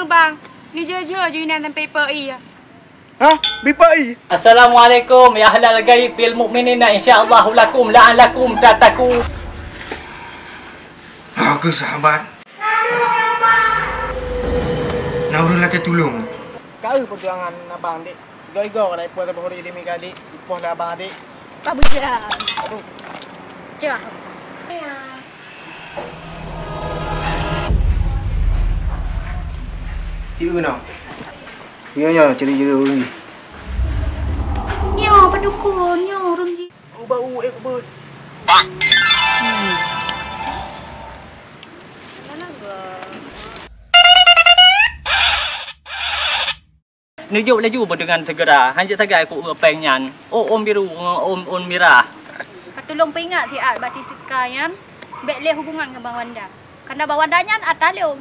bang. Ni je juinan dan paper ya. Hah? BPI? Assalamualaikum ya ahlal ghaib fil mu'minina insyaallah lakum la'alakum tattaqun. Aku sahabat. Nak urus lagi tolong. Kau perjuangan abang dik. Goi-goi nak puas apa hari demi kadi. Puas lah abang dik. Tak berjalan. Aduh. Cah. Kira nak. Ya, ceri-ceri orang ni. Nyo, pendukun, nyo, orang ji. Bau ekbet. Nujuk laju dengan segera. Hanjat tagai aku penyan. Oh om biru, om merah. Patulong peringat si Ad baca sekayan. Baiklah hubungan dengan Bang Wanda. Karena Bang Wandanya atalong.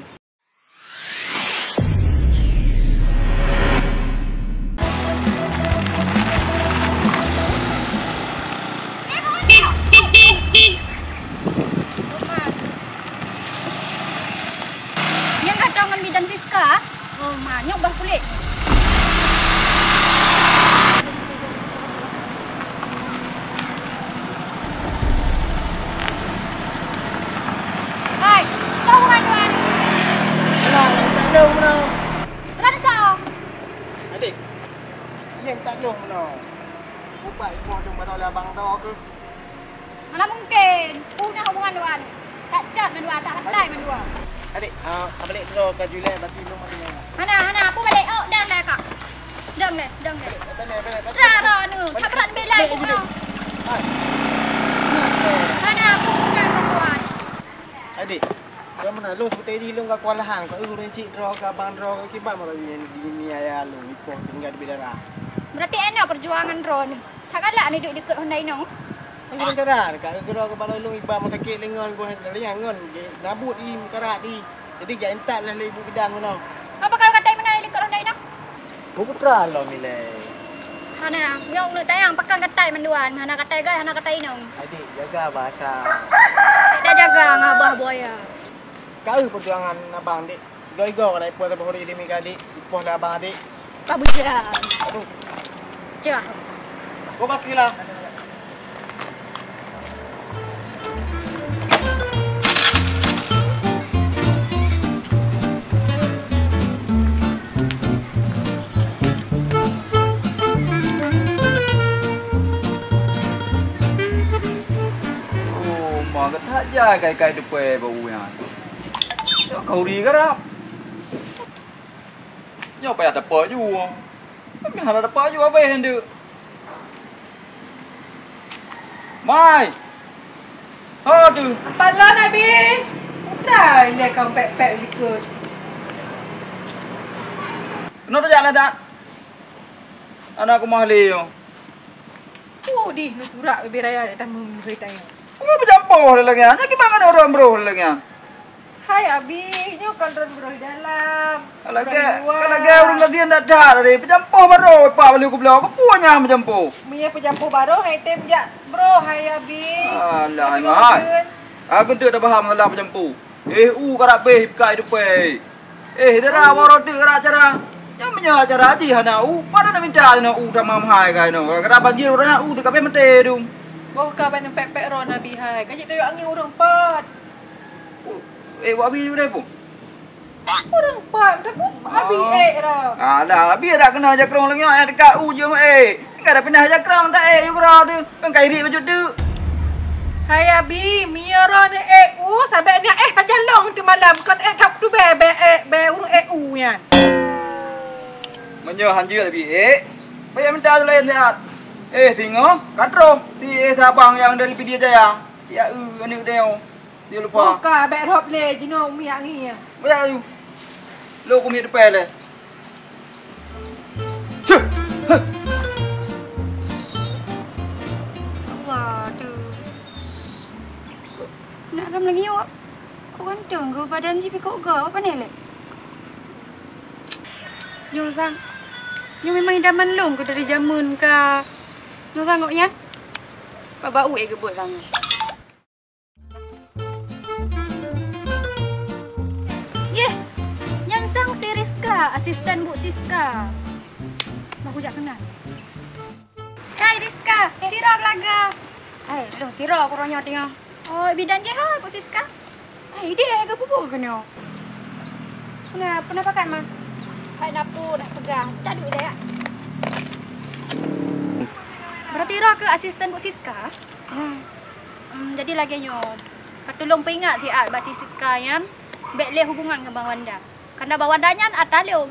Yang kacau dengan bidang Siska. Oh, nyok bah kulit. Hai, tahu kan tuan? Tak long mana. Kenapa sah? Adik. Yang tak long mana. Ubat puas cuma tahu abang tahu ke. Mana mungkin? Punya hubungan tuan. Tak cat mendua, tak handai mendua. Adik, balik terus ke Juliet bagi long mana. Hana, aku balik. Oh, dang dah kak. Dang deh. Balik. Trara nu, tak berat belai aku mau. Hana, aku bukan tuan. Adik. Kau mana long seperti ni long ke kewalahan. Kau urus cik draw ke abang draw ke kibat malah ni ayah long ikut tinggal di bidara. Berarti enak perjuangan draw ni. Tak kalah ni duduk dekat Hyundai nong. Lagi bentara dekat draw ke baloi long ibam motakek lengan gua lengan ngon nabut di karat di. Jadi gak entat lah ibu bidang mana. Apa kalau katai mana dekat Hyundai nong? Putra lo milih. Hana, nyok nak tayang pakan katai menduan. Hana katai gai, hana katai nong. Adik jaga bahasa. Dah jaga ngabah buaya. Kau perjuangan abang dik. Goi-goi nak puas apa hari demi kadi. Puas lah abang dik. Tak berjalan. Aduh. Cah. Kau pastilah. Tak jaga kai depan bau yang. Kau ri garap. Nyo payah dapat ju. Kami harap dapat ju apa yang hendak. Mai. Aduh. Pala Nabi. Dah dia kau pek-pek likut. Kenapa jalan tak? Anak aku mahli yo. Oh di nu surak bebe raya dah memberitahu. Oh, bercampur lagi. Nya gimana orang bro lagi? Hai Abi, nyo kan ron bro dalam. Kalau orang latihan tak ada dari bercampur baru pak balik aku bilang aku punya bercampur. Mia penjampu baru hai tem jak. Bro, hai Abi. Alah, mai. Aku tu dah faham lah bercampur. Karak beh kai depan. Dah baru tu karak cara. Yang punya cara haji hana pada nak minta nak dah mamhai kai no. Karak banjir orang tu kabeh mate tu. Oh kau ban pek-pek ron Abi hai. Kajik tu angin urang pat. Buat abi tu pun. Urang pat, tapi Abi ra. Alah, abi tak kena jakrong lagi dekat je Enggak ada pindah jakrong tak juga tu. Kan kai ri macam tu. Hai Abi, Mia ron sampai ni tak jalong tu malam kan tak tu be urang yan. Menyo hanjir abi Bayar minta tu lain sihat. Tengok, katro di sabang yang dari Pidia Jaya. Ya ni dia. Dia lupa. Buka beg hop le jino mi angi. Bayar you. Lo ku mi depan le. Cuk. Waduh. Nak gam lagi awak. Kau ganteng ke badan je pikok ke apa ni le? Yo sang. Yo memang idaman long ke dari zaman ke. Yo tengok ya. Pak bau ke buat sang. Ye. Yang sang si Rizka, asisten Bu Siska. Aku jak kenal. Hai Rizka, Siro belaga. Hai, lu Siro aku ronya tengah. Oh, bidan je ha Bu Siska. Hai, dia ke bubuk ke ni? Pernah pakai mah? Hai dapur, nak pegang. Tak duduk dah ya. Berarti Ro ke asisten Bu Siska? Jadi lagi nyo. Katulong peringat si Ad Bak Siska yang bekle hubungan dengan Bang Wanda. Karena Bang Wandanya atalung.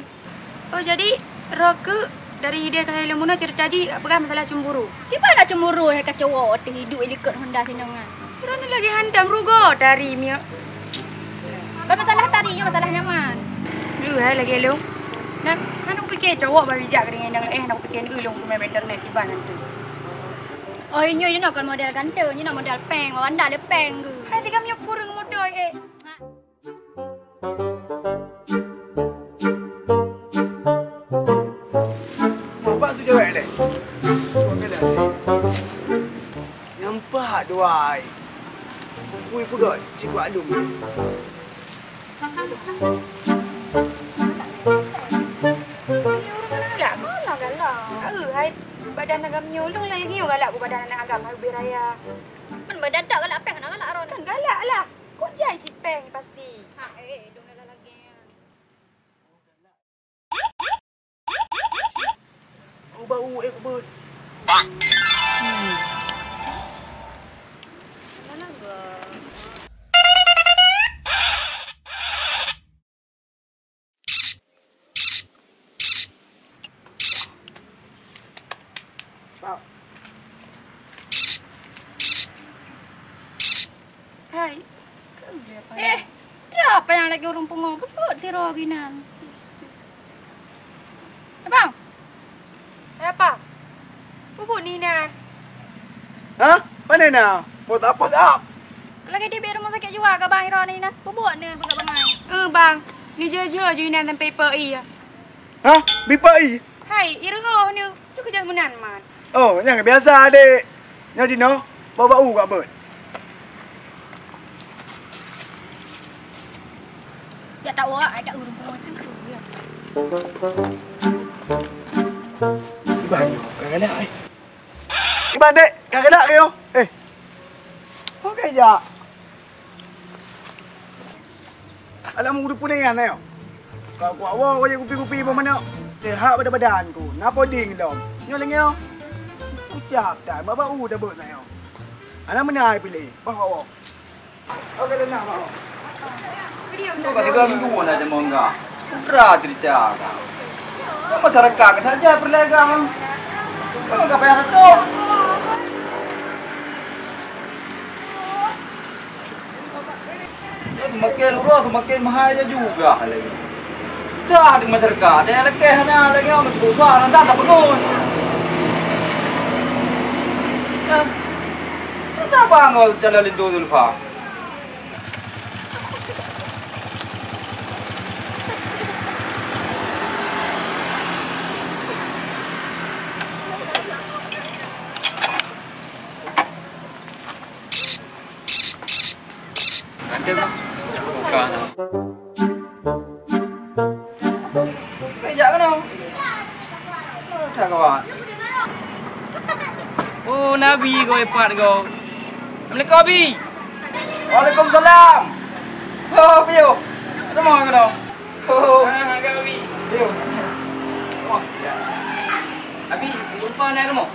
Oh, jadi Ro ke dari dia ke Hello Muna cerita ji pegang masalah cemburu. Di mana cemburu he kacau teh hidup ikut Honda sinongan. Ro ni lagi handam rugo dari Mia. Kan masalah tadi masalah nyaman. Hai lagi Hello. Dan aku fikir cowok baru bijak dengan nak fikir ulung pemain internet di mana tu. Oh, inyo nak kan model ganteng, nak model peng, Wanda le peng ke. Hai tiga minyak kurang model Bapak sudah baik deh. Nampak doai. Kui pegak cikgu adum. Hai badan agam nyolong lah yang galak badan anak agam hari beraya. Men badan tak galak peng nak galak ron. Kan galak lah. Kok jai si peng pasti. Ha dong galak lagi. Oh bau kubut. Hai. Apa yang lagi orang pengong? Betul si Roginan. Abang. Apa? Bubuk ni nak. Hah? Mana nak? Pot tak? Lagi dia biar rumah sakit juga ke bang Iro ni nak. Bubuk ni bukan bangai. Bang. Ni je Juinan dan paper E ya. Hah? Bipai? Hai, Iro ni. Tu kerja menan man. Oh, yang biasa adik. Yang Dino, bau-bau kat bird. Ya tak wak, ada urung penguatan tu ya. Iban, kagak ai. Iban dek, kagak ke yo? Okey ja. Alam udah puningan yo. Kau kuat wo je kupi-kupi apa mana? Tehak pada badanku. Napa ding lom? Nyo leng yo. Ucap dah, bau dah bird yo. Anak mana ai pilih? Bawa. Okey dah nak bawa. Kau kata 3 minggu nak jemur enggak? Udra cerita kau. Kau masyarakat saja perlegang. Kau enggak payah ketuk. Semakin urus semakin mahal juga lagi. Dah di masyarakat ada yang lekeh hanya lagi orang berusaha nanti tak bangun. Tak bangun jalan lindu dulu pak. Kejap kan? Dah kawan. Oh, Nabi kau hebat kau. Assalamualaikum Abi. Waalaikumsalam. Oh, Pio. Ada mau ke dong? Oh, Kau Abi. Pio. Oh, Abi, lupa nak rumah.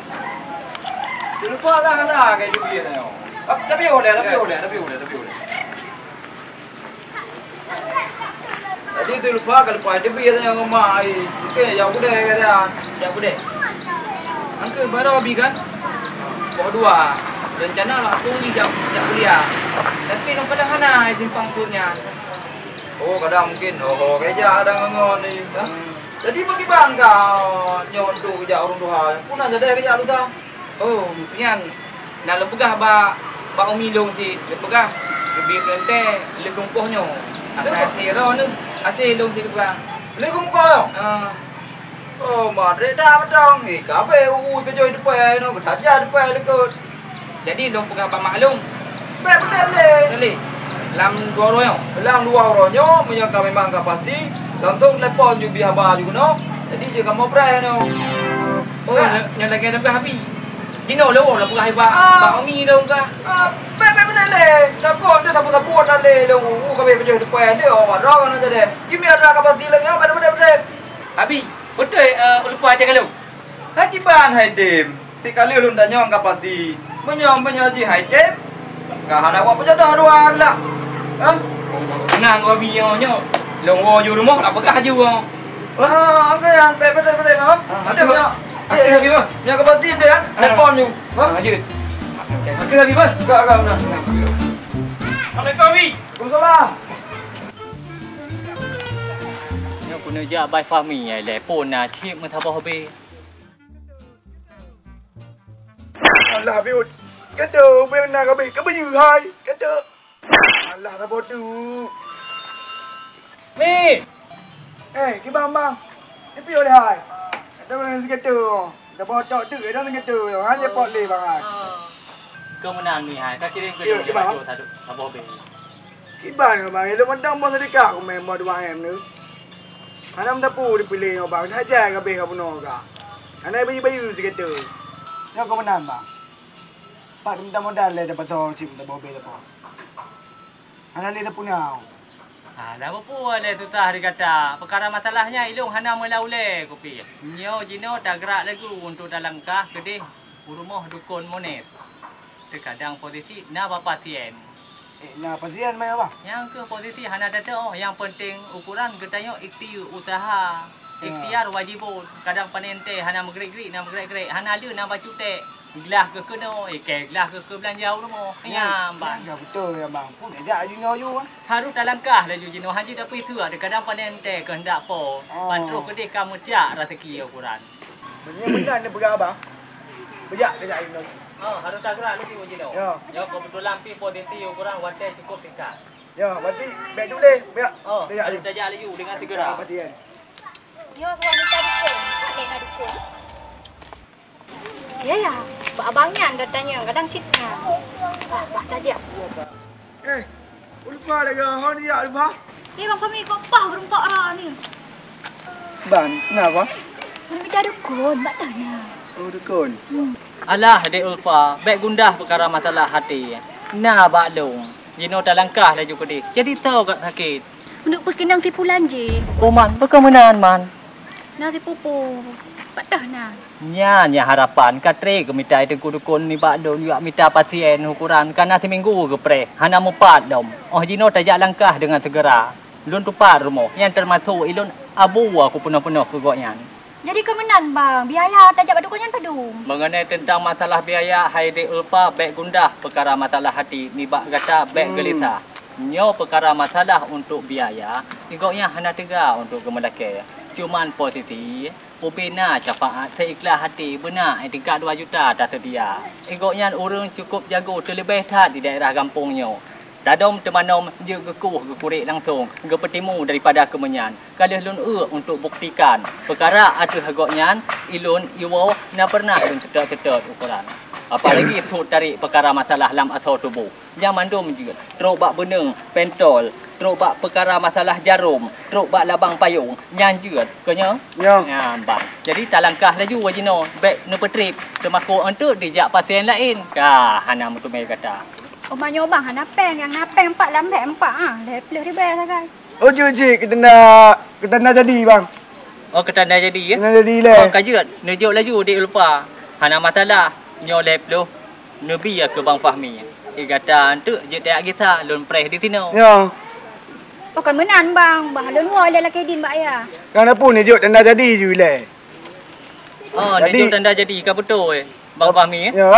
lupa dah lah kayak dia ni. Tapi boleh. Tadi tu lupa kalau pada dia yang rumah ai. Okey, jauh dah kata. Ya boleh. Angka baru Abi kan? Bawa 2. Rencana lah aku ni jam kuliah. Tapi nak pada hana simpang kurnya. Oh, kadang mungkin. Oh, kerja ada ngon ni. Jadi bagi bang kau nyontu kerja orang Tuhan. Pun ada kerja lu dah. Oh, mestinya nak lepegah ba umi long si lepegah. Lebih kente legumpohnya. Asal sero ni, asal long si lepegah. Beli kau. Oh, mari dah macam ni. Kabe pejoy depan no, bertaja depan lekut. Jadi long pegah pak maklum. Boleh. Boleh. Lam 2 orang. Belang 2 orangnya menyangka memang kau pasti. Langsung telepon ju biar abah juga no. Jadi je kamu pray no. Oh, yang lagi ada habis. Dino lo lah bukan hebat. Pak Omi dong kah? Bebe benar le. Telepon dia sapu-sapu dah le lo. Kau bebe je depan dia awak dah kan jadi. Kimi ada kapasiti lagi apa benar-benar. Abi, betul lupa ada kalau. Hai ban hai dem. Ti kali ulun dah nyong kapasiti. Menyaji hai dem. Kah ada awak pejadah doang lah. Ha? Nang kau bionyo. Long jo rumah lah pegah je wong. Okey an bebe no. Ada punya. Okey Abi bang. Punya kapasiti dia telepon ju. Ha? Lanjut. Okey Abi bang. Enggak benar. Assalamualaikum Abi. Waalaikumsalam. Nhớ của nơi giờ bài pha mì lẻ bồn là chiếc mà thao bao bê. Alah, Biut. Skater, Biut nak habis. Kau baju hai. Skater. Alah, tak bodoh. Mì! Cái bang. Cái Biut ni hai. Ada orang skater. Dah bodoh tu, dah skater. Han dia pot le bang hai. Cơ mà nàn mì hài, các cái đêm Iya, cái cái bảo. đồ thao bao bê. Cái bang ni bang, lu mandang bos sedekah aku memang 2M ni. Hanam tapu dipilih kau bang. Tak jaga habis kau penuh kah. Anak baju skater. Ni kau menang bang. Pak minta modal le dapat tahu cip tak bawa bel apa. Anak le tak punya. Dah apa le tu tah dikata. Perkara masalahnya ilung hana melaule kopi. Nyo jino tak gerak lagu untuk dalam kah kedih rumah dukun Mones. Terkadang posisi na bapa pasien. Nak pasien mai apa? Yang ke posisi hana data yang penting ukuran getanyo ikhtiar usaha. Ikhtiar wajibun. Kadang panente hana megrik-grik na megrik-grik. Hana lu na bacu tek. Gelas ke kena, gelas ke belanja rumah. Ya, bang. Ya betul ya bang. Pun ada jino you kan. Harus dalam kah lah jino haji tapi tu ada kadang panente kehendak po. Pantru kedih kamu jak rezeki ukuran. Benar ni pegang abang. Bejak dia jino. Oh, harus tak gerak lagi jino. Ya. Ya, kebetulan pi posisi ukuran wadah cukup tingkat. Ya, berarti baik dulu le. Bejak. Oh, Bejak harus tajak lagi dengan segera. Pasien. Yo seorang minta dukun. Tak leh nak dukun. Ya. Abangnya anda tanya kadang citnya. Bah tajak. Ulfa dah ke? Hon ya Ulfa. Bang Fahmi kok pah berempat orang ni. Bang, kenapa? Mana minta dukun, mak tanya. Oh, dukun. Alah, Dek Ulfa, baik gundah perkara masalah hati. Nah, baklong. Jino tak langkah lah juga dia. Jadi tahu kat sakit. Untuk berkenang tipu lanji. Oh, man, berkemenan, man. Nak tipu po. Patah nak. Nya harapan katre ke minta dukun ni bak dom juga minta pasien ukuran karena seminggu ke pre hana mupat dom oh jino tajak langkah dengan segera lun tupat rumah yang termasuk ilun abu aku penuh-penuh ke goknya Jadi kemenan bang biaya tajak dukun yang pedum mengenai tentang masalah biaya hai de ulfa baik gundah perkara masalah hati ni bak kata baik gelisah nyo perkara masalah untuk biaya igoknya hana tega untuk kemelake cuman posisi pembina syafaat seikhlas hati benar tingkat 2 juta dah sedia. Igoknya orang cukup jago terlebih tak di daerah kampungnya. Dadom temanom je gekurik langsung ke petimu daripada kemenyan. Kalau lun untuk buktikan perkara ada agoknya ilun iwo na pernah lun cetak-cetak ukuran. Apalagi tu tarik perkara masalah dalam asal tubuh. Yang mandum je teruk bak beneng pentol teruk bak perkara masalah jarum, teruk bak labang payung, nyanjut, kenya? Ya. Ya, bang. Jadi tak langkah laju wajino, baik nu petrip, termasuk untuk dijak pasien lain. Kah, hana mutu mai kata. Omanya bang hana peng yang napeng 4 lambat 4 dah pelih ribe sakai. Oh, cik, kita nak jadi bang. Oh, ketanda jadi ya? Nak jadi le. Oh, kajut, nujuk laju dia lupa. Hana masalah, nyolep lu, nubi ya ke Bang Fahmi. Kata, tu je tak kisah, lun preh di sini. Ya. Bukan menan bang, bah lun woi le laki din bak ya. Kan apa ni juk tanda jadi je le. Oh, Jadi- nujuk tanda jadi ke betul Bang Fahmi Ya.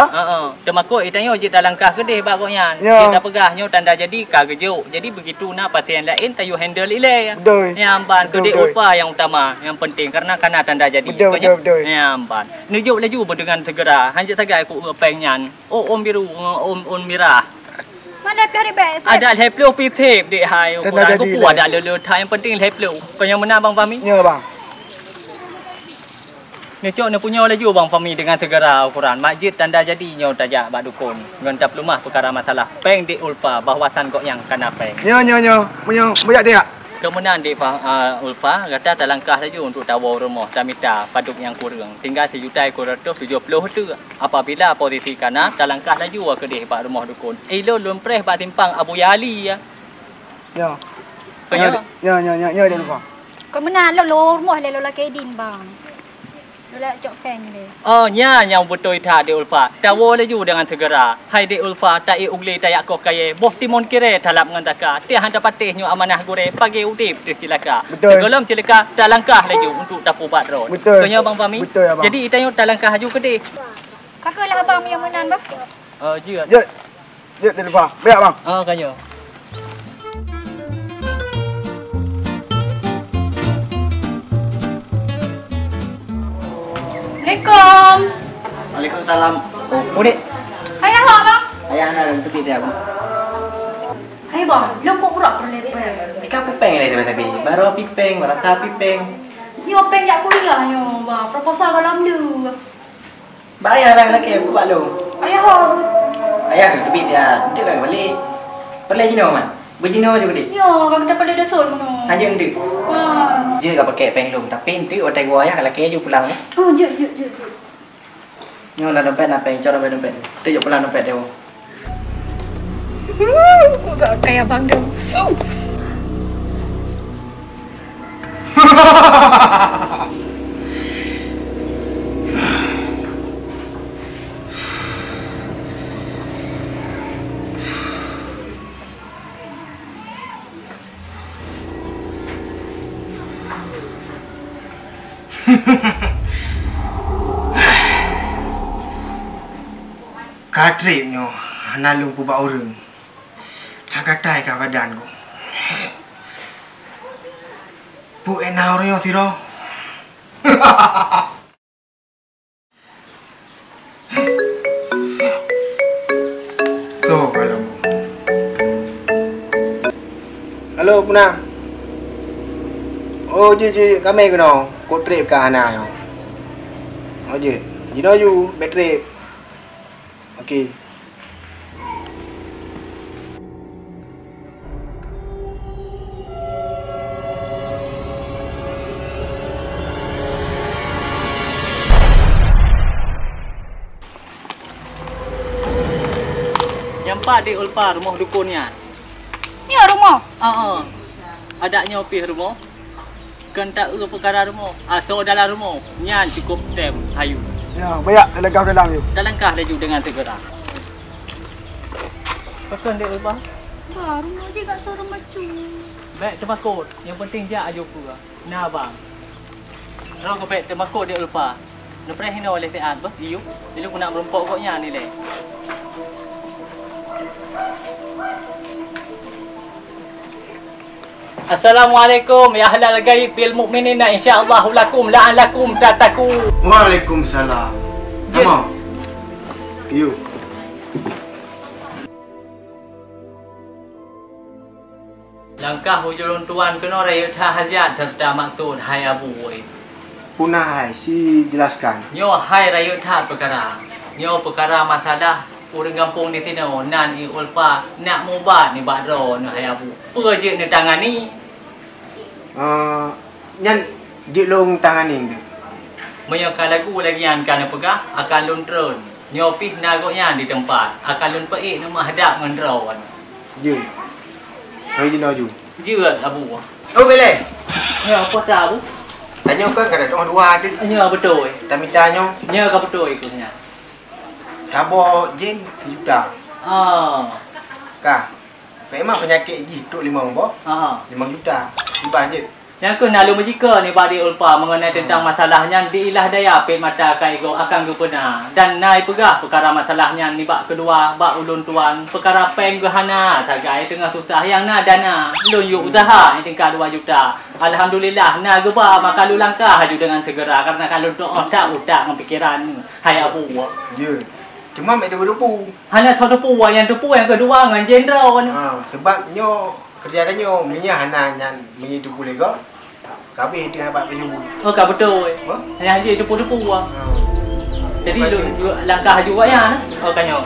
Termakuk itanyo je tak langkah kedih bagoknya. Ya. Dia dah pegahnya tanda jadi ka gejuk. Jadi begitu nak pasien lain tayu handle ile. Betul. Ya amban Betul, kedih betul. upah yang utama, yang penting karena kena tanda jadi. Betul, Koknya. betul. Ya amban. Nujuk laju dengan segera. Hanjat sagai aku pengnyan. Oh om biru, om merah. Mana pelih ribe. Ada leplo pisip dek hai. Tanda Ukuran aku jadi puas lah. ada lelu thai yang penting leplo. Kau yang mana Bang Fahmi? Ya bang. Nyocok ni punya laju Bang Fahmi dengan segera ukuran. Masjid tanda jadi nyo tajak bak dukun. Ngontak lumah perkara masalah peng di ulpa bahawasan kok yang kana peng. Punya banyak dia. Kemudian di Ulfa kata langkah laju untuk tawar rumah dan minta paduk yang kurang. Tinggal $1,270 tu. Apabila posisi kanan langkah laju ke di bak rumah dukun. Ilo lumpres bak timpang Abu Yali ya. Ya. Kaya Ya dia lupa. Kau mana lo rumah le lo la kedin bang. Lo la cok feng le. nya yang betul tak di Ulfa. Tawar laju dengan segera. Hai di Ulfa tak ugli tak kau kaya. Boh timon kire talap dengan taka. Dia handa patihnya amanah gore pagi udip di cilaka. Tegelam cilaka tak langkah laju untuk tapu bat road. Kaya bang Fahmi. Jadi itanya tak langkah laju ke deh. Kakak lah abang yang menan bah. Ya. Ya dia lupa. Biar bang. Kaya. Assalamualaikum. Waalaikumsalam. Oh, Mudik. Hai abang. Ayah nak dalam tepi dia, Abang. Hai bang, lo kok pura perle pe. Ika pipeng ni tapi. Baru pipeng, merasa pipeng. Yo peng jak kuliah yo bang. Proposal dalam lu. Bayar lah lelaki aku buat lu. Ayah ho. Ayah tu tepi dia. Nanti kan balik. Balik jino man. Berjino juga dia. Yo, kau kita perle desun kono. Hanya nanti. Je kau pakai peng lu. Tapi nanti otak gua ayah lelaki je pulang. Oh, je. Nyo nak dompet nak peng, cara dompet. Tunjuk pulang dompet dia. Kau gak kayak bang dong. Katripnya nalung ku bak orang. Tak katai kat badan ku. Bu enak orang yang tiro. Tuh kalau. Halo Punang. Oh je kami kena kod trip ke ana yo. Oh je. Jino you battery. Okey. Nampak di Ulfa rumah dukunnya. Ni rumah. Adanya opih rumah. Kan tak perkara rumah. So dalam rumah nyan cukup tem hayu. Ya, banyak legah dalam tu. Tak langkah laju dengan segera. Pekan di Ulfa. Bah, rumah je kat seorang macu. Baik termakut. Yang penting dia aja pula. Nah bang. Rau kau baik termakut di Ulfa. Lepas hina oleh sehat bah. Iyu. Dia nak merompok koknya ni leh. Assalamualaikum ya ahlal ghaib bil mukminina insyaallah lakum la'alakum tattaqun. Waalaikumsalam. Sama. You. Langkah hujurun tuan kena raya tahajat serta maksud hai abu. Punah hai si jelaskan. Nyo hai raya tah perkara. Nyo perkara masalah orang kampung di sini nan i Ulfa nak mubat ni badro ni hai abu. Projek ni tangan ni. Nyan di long tangan ni. Menyokal lagu lagi yang kan pegah akan luntron. Nyopih nagoknya di tempat akan lun peik nama hadap dengan rawan. Je. Hai di naju. Je abu. Oh boleh. Ya apa tak abu? Tanya kan kada orang dua ada. Ya betul. Tak mintanya. Ya ka betul ikutnya. Sabar jin juta. Kah. Memang penyakit ji tok 5 boh. 5 juta. Simpan je. Yang ke nalu majika ni badi Ulfa mengenai tentang masalahnya di ilah daya pet mata kaigo akan gupena dan nai pegah perkara masalahnya ni bak kedua bak ulun tuan perkara peng gehana sagai tengah susah yang na dana ulun yuk usaha ni tingkah 2 juta. Alhamdulillah na geba maka lu langkah haju dengan segera karena kalau tu otak pikiran hai abu. Je. Cuma mek debu. Hanya satu yang kedua dengan jenderal ni. Sebab nyo kerja dah nyo minyak hana nyan minyak debu lega. Kabeh dia dapat penyubu. Oh ka betul. Hanya je debu Jadi lu langkah haju wayang. Oh kanyo.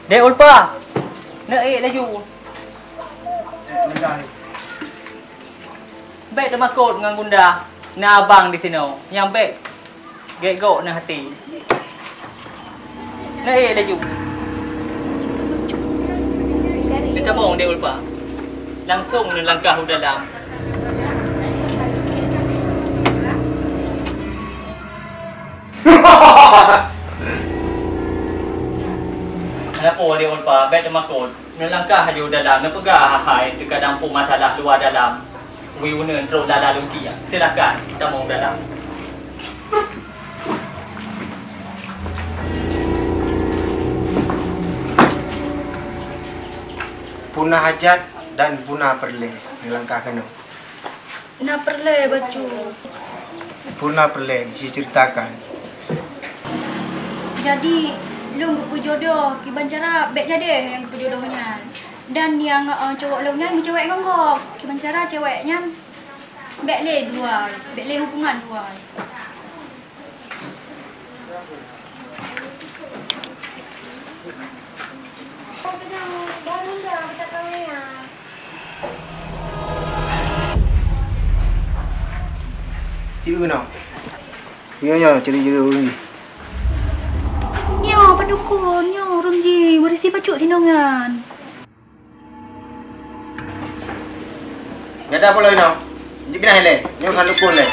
Dek Ulfa. Nak laju. dah. Bek temakut dengan Gunda. Na abang di sini. Yang bek gegok na hati. Na laju. Kita mau dia ulpa. Langsung ni langkah dalam. Kenapa dia ulpa? Bek temakut. Ni langkah haju dalam. Ni pegah hai terkadang pun masalah luar dalam. Wiuna terus dalam luki. Silakan kita mau dalam. Punah hajat dan punah perle langkah kena. Nak perle baju. Punah perle si ceritakan. Jadi long kepu jodoh kiban cara bek jadi yang kepu jodohnya. Dan yang cowok longnya mi cewek ngonggok. Kiban cara ceweknya bek le dua, bek le hubungan dua. Cikgu nak. Nyonya ceri-ceri orang ni. Nyo padukun, nyo rumji berisi pacuk tinongan. Gada apa lagi nak? Jik pindah le. Nyo kan dukun le.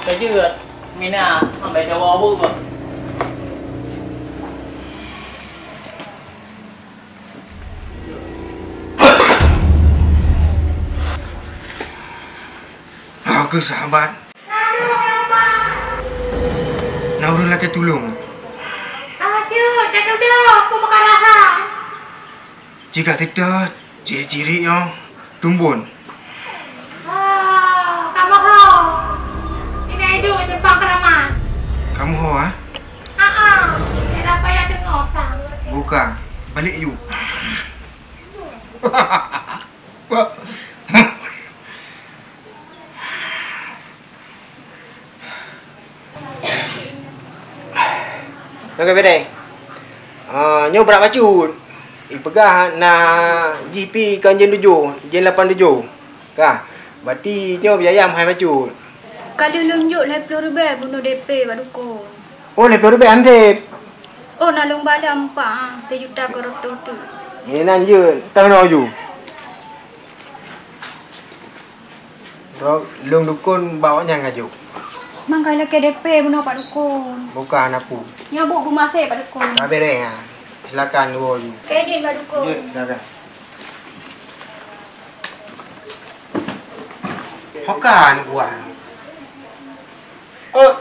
Kerja Mina ambil dawa apa? Aku sahabat. Nak orang lelaki tolong. Cik, dah dah, apa perkarahan? Jika tidak, ciri-ciri yang tumbun. Kamu ho. Ini hidup Jepang keramat. Kamu ho ah? Tidak payah dengar sang. Bukan. Balik you. Okey, bedai. Nyo berat bacut. Pegah na GP kan jen 7, jen 8 7. Kah? Berarti nyo biaya mahal bacut. Kalau lunjuk RM50 bunuh DP badukun. Oh, RM50 ansip. Oh, nalung bala 4 3 juta keroto tu. Ni nan je, tak nak ju. Bro, lung dukun bawa nyang aju. Mangkala ke DP bunuh pak dukun. Bukan aku. Nyabuk bumasih pak dukun. Tak bereng ah. Silakan bawa ju. Kedin pak dukun. Ya, silakan. Hokan buat. Oh.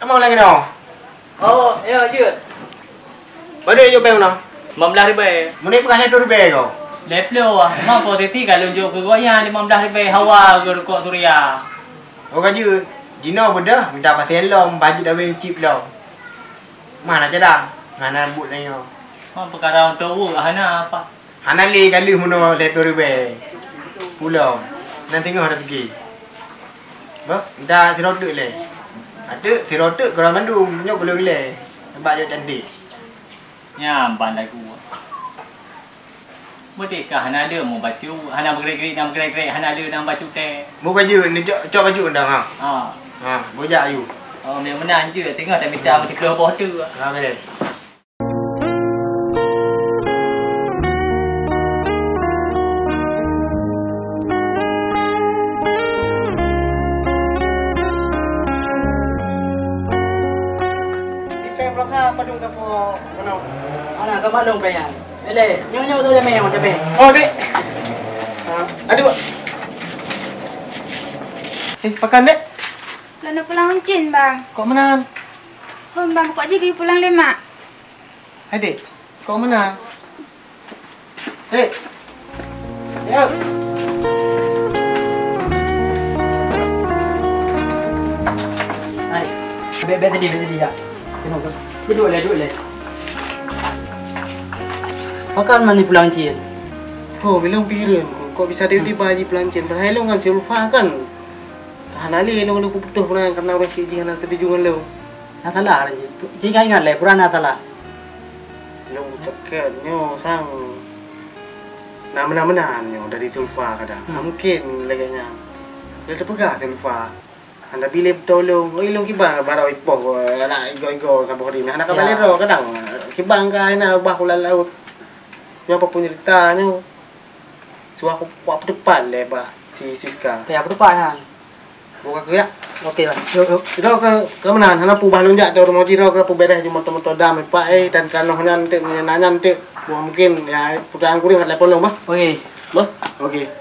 Kamu lagi no? Oh, ya je. Pada je bang no? RM15. Mune pegang RM2 kau. Leplo ah. Mampu teti kalau unjuk ke goyang RM15 hawa ke kok Suria. Oh kerja. Jino bedah minta pasal lom baju dah beng chip lom. Mana cedah? Mana but lain yo. Perkara untuk hana apa? Hana li kali muno RM2. Pulau. Nanti tengok ada pergi. Bah, minta tirotek le. Ada tirotek korang Bandung, nyok boleh le. Tempat je cantik. Nyampan lagu. Merdeka hana ada mau baju, hana bergerak-gerak dan bergerak-gerak, hana ada dan baju teh. Mu baju ni cok baju undang ah. Ha, bojak you. Oh, menang je tengok tak minta mesti keluar bawah tu. Ha, boleh. Rasa padung kapo kono. Ana ka malong kaya. Ele, nyo to jame mo jame. Oh, Dek. Aduh. Pakan Dek. Lah nak pulang Uncin, Bang. Kok menan? Oh, Bang, kok jadi pulang lemak? Hai, Dek. Kok menan? Dek. Ya. Hai. Be tadi ya. Tengok. Duduk le. Makan mani pulang Uncin. Oh, bilang pikiran kok bisa tiba-tiba haji pelancen. Padahal lo kan lupa kan. Tahan ali lo aku putus pernah karena orang si jihan nanti jungan lo. Natala aja. Jika ingat le, pura natala. Lo ceket nyo sang. Nah menan-menannya dari Sulfa kadang. Mungkin lagi nya. Dia terpegah Sulfa. Anda bila tolong, ilung kibang barau ipoh anak igo-igo sampai hari ni. Anak kabalero kadang kibang ka ina ubah kula laut. Nya apa pun ceritanya. So aku kuat depan le Pak si Siska. Kayak apa depan hang? Buka ke ya. Okey lah. Kita ke menan hana pu balunjak tu rumah tiro ke pu beres cuma motor dam Pak dan kanohnya nanti nanya nanti mungkin ya putaran kuring ada polong mah. Okey. Bah. Okey.